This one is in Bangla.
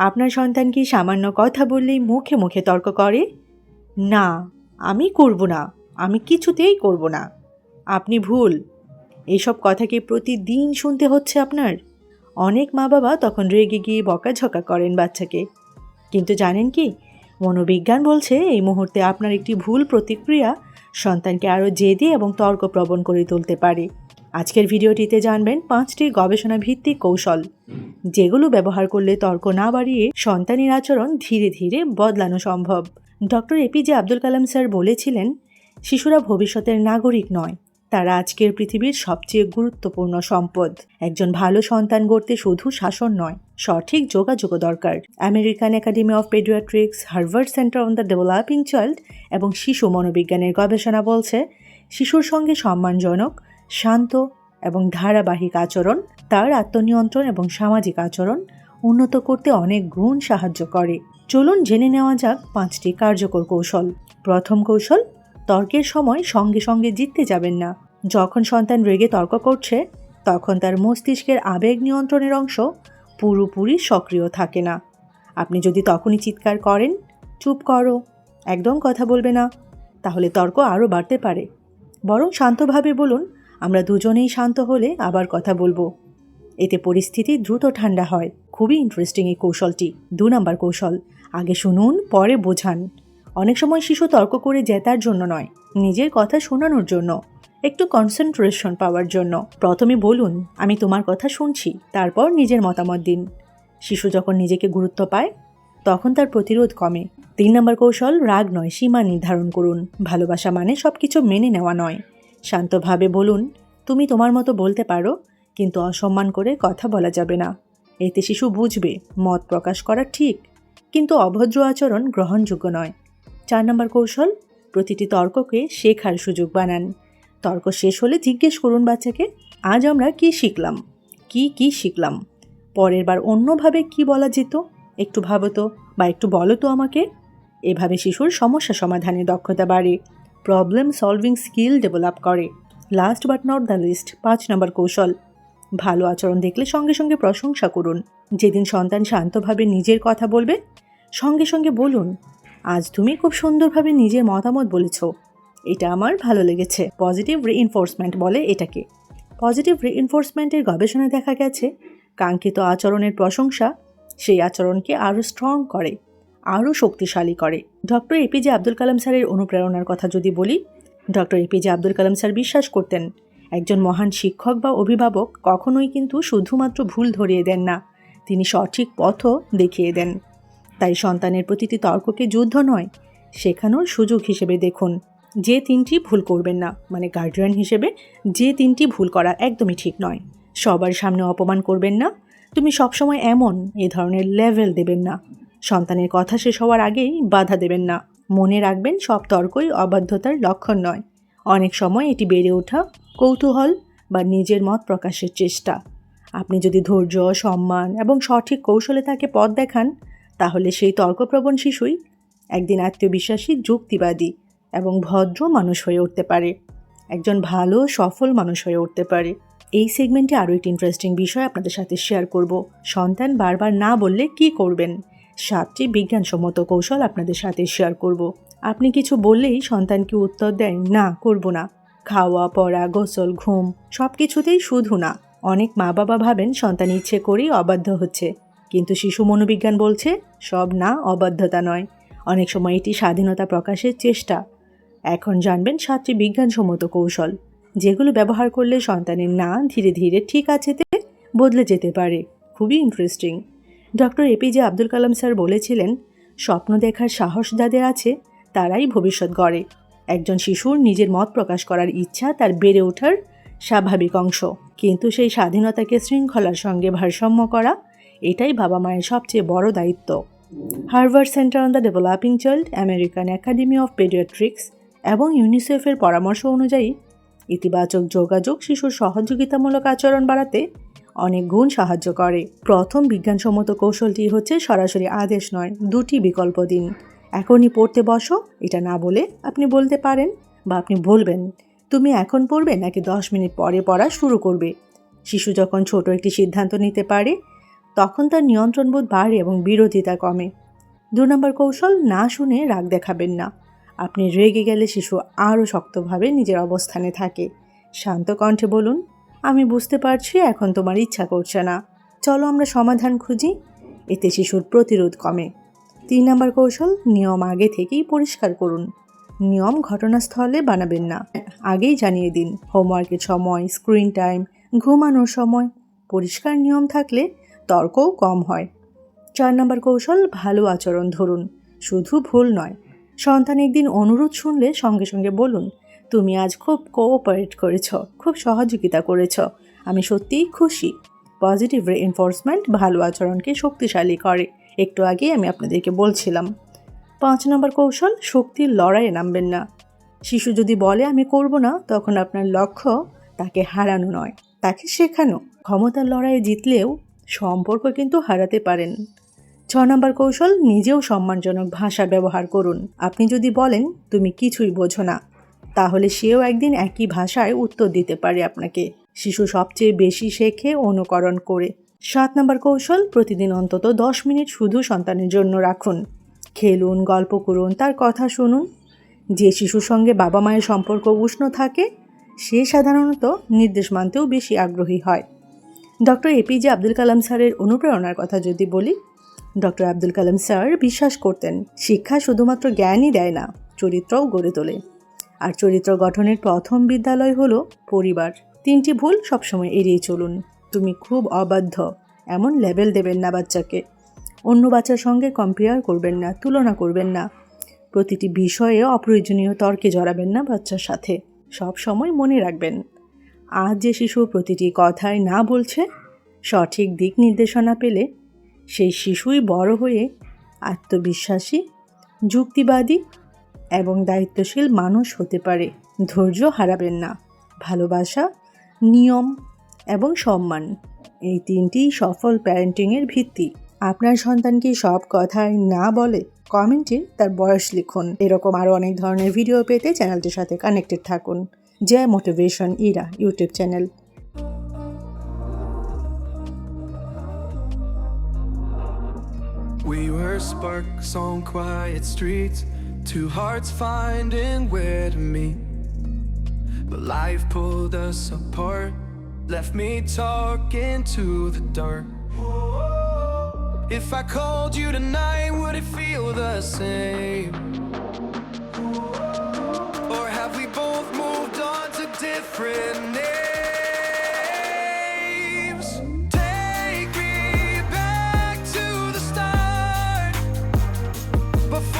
আপনার সন্তান কি সামান্য কথা বললেই মুখে মুখে তর্ক করে? না, আমি করব না, আমি কিছুতেই করব না, আপনি ভুল। এইসব কথা কি প্রতিদিন শুনতে হচ্ছে আপনার? অনেক মা বাবা তখন রেগে গিয়ে বকাঝকা করেন বাচ্চাকে। কিন্তু জানেন কি, মনোবিজ্ঞান বলছে এই মুহূর্তে আপনার একটি ভুল প্রতিক্রিয়া সন্তানকে আরও জেদি এবং তর্কপ্রবণ করে তুলতে পারে। আজকের ভিডিওটিতে জানবেন 5টি গবেষণা ভিত্তিক কৌশল, যেগুলো ব্যবহার করলে তর্ক না বাড়িয়ে সন্তানের আচরণ ধীরে ধীরে বদলানো সম্ভব। Doctor APJ Abdul Kalam sir বলেছিলেন, শিশুরা ভবিষ্যতের নাগরিক নয়, তারা আজকের পৃথিবীর সবচেয়ে গুরুত্বপূর্ণ সম্পদ। একজন ভালো সন্তান গড়তে শুধু শাসন নয়, সঠিক যোগাযোগও দরকার। American academy of paediatrics, Harvard centre on the developing child এবং শিশু মনোবিজ্ঞানের গবেষণা বলছে, শিশুর সঙ্গে সম্মানজনক, শান্ত এবং ধারাবাহিক আচরণ তার আত্মনিয়ন্ত্রণ এবং সামাজিক আচরণ উন্নত করতে অনেক গুণ সাহায্য করে। চলুন জেনে নেওয়া যাক 5টি কার্যকর কৌশল। প্রথম কৌশল, তর্কের সময় সঙ্গে সঙ্গে জিততে যাবেন না। যখন সন্তান রেগে তর্ক করছে, তখন তার মস্তিষ্কের আবেগ নিয়ন্ত্রণের অংশ পুরোপুরি সক্রিয় থাকে না। আপনি যদি তখনই চিৎকার করেন, চুপ করো, একদম কথা বলবে না, তাহলে তর্ক আরও বাড়তে পারে। বরং শান্তভাবে বলুন, আমরা দুজনেই শান্ত হলে আবার কথা বলবো। এতে পরিস্থিতি দ্রুত ঠান্ডা হয়। খুবই ইন্টারেস্টিং এই কৌশলটি। 2 নম্বর কৌশল, আগে শুনুন পরে বোঝান। অনেক সময় শিশু তর্ক করে জেতার জন্য নয়, নিজের কথা শোনানোর জন্য, একটু কনসেন্ট্রেশন পাওয়ার জন্য। প্রথমে বলুন, আমি তোমার কথা শুনছি, তারপর নিজের মতামত দিন। শিশু যখন নিজেকে গুরুত্ব পায়, তখন তার প্রতিরোধ কমে। 3 নম্বর কৌশল, রাগ নয়, সীমা নির্ধারণ করুন। ভালোবাসা মানে সব কিছু মেনে নেওয়া নয়। শান্তভাবে বলুন, তুমি তোমার মতো বলতে পারো, কিন্তু অসম্মান করে কথা বলা যাবে না। এতে শিশু বুঝবে মত প্রকাশ করা ঠিক, কিন্তু অভদ্র আচরণ গ্রহণযোগ্য নয়। 4 নম্বর কৌশল, প্রতিটি তর্ককে শেখার সুযোগ বানান। তর্ক শেষ হলে জিজ্ঞেস করুন বাচ্চাকে, আজ আমরা কি শিখলাম, কি শিখলাম, পরের বার অন্যভাবে কি বলা যেত, একটু ভাবো তো, বা একটু বলো তো আমাকে। এভাবে শিশুর সমস্যা সমাধানের দক্ষতা বাড়ে, প্রবলেম সলভিং স্কিল ডেভেলপ করে। Last but not the least, 5 নম্বর কৌশল, ভালো আচরণ দেখলে সঙ্গে সঙ্গে প্রশংসা করুন। যেদিন সন্তান শান্তভাবে নিজের কথা বলবে, সঙ্গে সঙ্গে বলুন, আজ তুমি খুব সুন্দরভাবে নিজের মতামত বলেছ, এটা আমার ভালো লেগেছে। পজিটিভ রিইনফোর্সমেন্ট বলে এটাকে। পজিটিভ রিইনফোর্সমেন্টের গবেষণায় দেখা গেছে, কাঙ্ক্ষিত আচরণের প্রশংসা সেই আচরণকে আরও স্ট্রং করে, আরও শক্তিশালী করে। ডক্টর এপিজে আব্দুল কালাম স্যারের অনুপ্রেরণার কথা যদি বলি, doctor APJ Abdul Kalam sir বিশ্বাস করতেন, একজন মহান শিক্ষক বা অভিভাবক কখনোই কিন্তু শুধুমাত্র ভুল ধরিয়ে দেন না, তিনি সঠিক পথও দেখিয়ে দেন। তাই সন্তানের প্রতিটি তর্ককে যুদ্ধ নয়, শেখানোর সুযোগ হিসেবে দেখুন। যে 3টি ভুল করবেন না, মানে গার্ডিয়ান হিসেবে যে 3টি ভুল করা একদমই ঠিক নয়। সবার সামনে অপমান করবেন না, তুমি সবসময় এমন, এ ধরনের লেভেল দেবেন না। সন্তানের কথা শেষ হওয়ার আগেই বাধা দেবেন না। মনে রাখবেন, সব তর্কই অবাধ্যতার লক্ষণ নয়, অনেক সময় এটি বেড়ে ওঠা কৌতূহল বা নিজের মত প্রকাশের চেষ্টা। আপনি যদি ধৈর্য, সম্মান এবং সঠিক কৌশলে তাকে পথ দেখান, তাহলে সেই তর্কপ্রবণ শিশুই একদিন আত্মবিশ্বাসী, যুক্তিবাদী এবং ভদ্র মানুষ হয়ে উঠতে পারে, একজন ভালো সফল মানুষ হয়ে উঠতে পারে। এই সেগমেন্টে আরও একটি ইন্টারেস্টিং বিষয় আপনাদের সাথে শেয়ার করব। সন্তান বারবার না বললে কি করবেন, 7টি বিজ্ঞানসম্মত কৌশল আপনাদের সাথে শেয়ার করব। আপনি কিছু বললেই সন্তানকে উত্তর দেয়, না করব না। খাওয়া, পড়া, গোসল, ঘুম সব কিছুতেই শুধু না। অনেক মা বাবা ভাবেন সন্তান ইচ্ছে করেই অবাধ্য হচ্ছে, কিন্তু শিশু মনোবিজ্ঞান বলছে সব না অবাধ্যতা নয়, অনেক সময় এটি স্বাধীনতা প্রকাশের চেষ্টা। এখন জানবেন 7টি বিজ্ঞানসম্মত কৌশল, যেগুলো ব্যবহার করলে সন্তানের না ধীরে ধীরে ঠিক আছেতে বদলে যেতে পারে। খুবই interesting. Doctor APJ Abdul Kalam sir বলেছিলেন, স্বপ্ন দেখার সাহস যাদের আছে তারাই ভবিষ্যৎ গড়ে। একজন শিশুর নিজের মত প্রকাশ করার ইচ্ছা তার বেড়ে ওঠার স্বাভাবিক অংশ, কিন্তু সেই স্বাধীনতাকে শৃঙ্খলার সঙ্গে ভারসাম্য করা, এটাই বাবা মায়ের সবচেয়ে বড় দায়িত্ব। Harvard centre on the developing child, American academy of paediatrics এবং ইউনিসেফের পরামর্শ অনুযায়ী ইতিবাচক যোগাযোগ শিশুর সহযোগিতামূলক আচরণ বাড়াতে অনেক গুণ সাহায্য করে। প্রথম বিজ্ঞানসম্মত কৌশলটি হচ্ছে সরাসরি আদেশ নয়, 2টি বিকল্প দিন। এখনই পড়তে বসো, এটা না বলে আপনি বলতে পারেন, বা আপনি বলবেন, তুমি এখন পড়বে নাকি 10 মিনিট পরে পড়া শুরু করবে। শিশু যখন ছোট একটি সিদ্ধান্ত নিতে পারে, তখন তার নিয়ন্ত্রণবোধ বাড়ে এবং বিরোধিতা কমে। 2 নম্বর কৌশল, না শুনে রাগ দেখাবেন না। আপনি রেগে গেলে শিশু আরও শক্তভাবে নিজের অবস্থানে থাকে। শান্ত কণ্ঠে বলুন, আমি বুঝতে পারছি এখন তোমার ইচ্ছা করছে না, চলো আমরা সমাধান খুঁজি। এতে শিশুর প্রতিরোধ কমে। 3 নম্বর কৌশল, নিয়ম আগে থেকেই পরিষ্কার করুন। নিয়ম ঘটনাস্থলে বানাবেন না, আগেই জানিয়ে দিন। হোমওয়ার্কের সময়, স্ক্রিন টাইম, ঘুমানোর সময় পরিষ্কার নিয়ম থাকলে তর্কও কম হয়। 4 নম্বর কৌশল, ভালো আচরণ ধরুন, শুধু ভুল নয়। সন্তান একদিন অনুরোধ শুনলে সঙ্গে সঙ্গে বলুন, তুমি আজ খুব কোঅপারেট করেছ, খুব সহযোগিতা করেছ, আমি সত্যিই খুশি। পজিটিভ রিইনফোর্সমেন্ট ভালো আচরণকে শক্তিশালী করে, একটু আগেই আমি আপনাদেরকে বলছিলাম। 5 নম্বর কৌশল, শক্তির লড়াইয়ে নামবেন না। শিশু যদি বলে আমি করব না, তখন আপনার লক্ষ্য তাকে হারানো নয়, তাকে শেখানো। ক্ষমতার লড়াইয়ে জিতলেও সম্পর্ক কিন্তু হারাতে পারেন। 6 নম্বর কৌশল, নিজেও সম্মানজনক ভাষা ব্যবহার করুন। আপনি যদি বলেন তুমি কিছুই বোঝো না, তাহলে সেও একদিন একই ভাষায় উত্তর দিতে পারে আপনাকে। শিশু সবচেয়ে বেশি শেখে অনুকরণ করে। 7 নম্বর কৌশল, প্রতিদিন অন্তত 10 মিনিট শুধু সন্তানের জন্য রাখুন। খেলুন, গল্প করুন, তার কথা শুনুন। যে শিশুর সঙ্গে বাবা মায়ের সম্পর্ক উষ্ণ থাকে সে সাধারণত নির্দেশ মানতেও বেশি আগ্রহী হয়। ডক্টর এপিজে আব্দুল কালাম স্যারের অনুপ্রেরণার কথা যদি বলি, ডক্টর আব্দুল কালাম স্যার বিশ্বাস করতেন শিক্ষা শুধুমাত্র জ্ঞানই দেয় না, চরিত্রও গড়ে তোলে। আর চরিত্র গঠনের প্রথম বিদ্যালয় হলো পরিবার। 3টি ভুল সবসময় এড়িয়ে চলুন। তুমি খুব অবাধ্য এমন লেবেল দেবেন না বাচ্চাকে। অন্য বাচ্চার সঙ্গে কম্পেয়ার করবেন না, তুলনা করবেন না। প্রতিটি বিষয়ে অপ্রয়োজনীয় তর্কে জড়াবেন না বাচ্চার সাথে। সব সময় মনে রাখবেন, আজ যে শিশু প্রতিটি কথায় না বলছে, সঠিক দিক নির্দেশনা পেলে সেই শিশুই বড় হয়ে আত্মবিশ্বাসী, যুক্তিবাদী এবং দায়িত্বশীল মানুষ হতে পারে। ধৈর্য হারাবেন না। ভালোবাসা, নিয়ম এবং সম্মান, এই 3টিই সফল প্যারেন্টিংয়ের ভিত্তি। আপনার সন্তান কি সব কথায় না বলে? কমেন্টে তার বয়স লিখুন। এরকম আরও অনেক ধরনের ভিডিও পেতে চ্যানেলটির সাথে কানেক্টেড থাকুন। Joy motivation Ira YouTube channel. We were sparks on quiet streets, two hearts finding where to meet. But life pulled us apart, left me talking to the dark. If I called you tonight, would it feel the same? Or have we both moved on to different names? Take me back to the start, before